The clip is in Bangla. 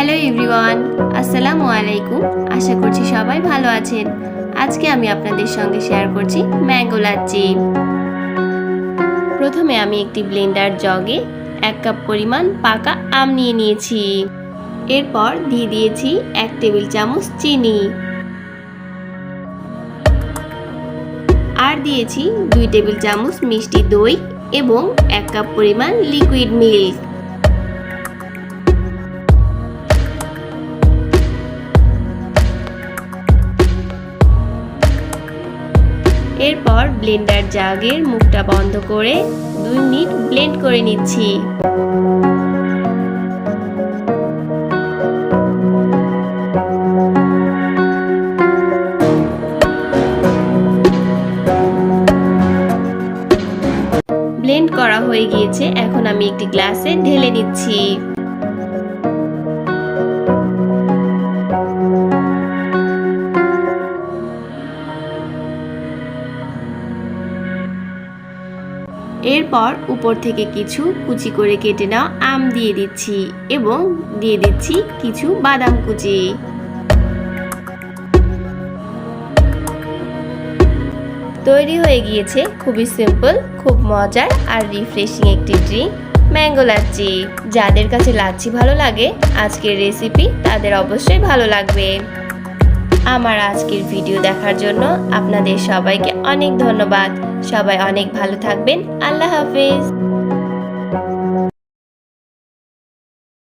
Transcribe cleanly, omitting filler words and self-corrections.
হ্যালো এভরিওয়ান, আসসালামু আলাইকুম। আশা করছি সবাই ভালো আছেন। আজকে আমি আপনাদের সঙ্গে শেয়ার করছি ম্যাঙ্গো লাচ্ছি। প্রথমে আমি একটি ব্লেন্ডার জগে 1 কাপ পরিমাণ পাকা আম নিয়ে নিয়েছি। এরপর দিয়ে দিয়েছি 1 টেবিল চামচ চিনি, আর দিয়েছি 2 টেবিল চামচ মিষ্টি দই এবং 1 কাপ পরিমাণ লিকুইড মিল্ক। এরপর ব্লেন্ডার জাগের মুখটা বন্ধ করে 2 মিনিট ব্লেন্ড করে নিচ্ছি। ব্লেন্ড করা হয়ে গিয়েছে, এখন আমি একটি গ্লাসে ঢেলে নিচ্ছি। এরপর উপর থেকে কিছু কুচি করে কেটে নেওয়া আম দিয়ে দিচ্ছি এবং দিয়ে দিচ্ছি কিছু বাদাম কুচি। তৈরি হয়ে গিয়েছে খুবই সিম্পল, খুব মজার আর রিফ্রেশিং একটি ড্রিঙ্ক, ম্যাঙ্গো লাচ্ছি। যাদের কাছে লাচ্ছি ভালো লাগে, আজকের রেসিপি তাদের অবশ্যই ভালো লাগবে। আমার আজকের ভিডিও দেখার জন্য আপনাদের সবাইকে অনেক ধন্যবাদ। সবাই অনেক ভালো থাকবেন। আল্লাহ হাফেজ।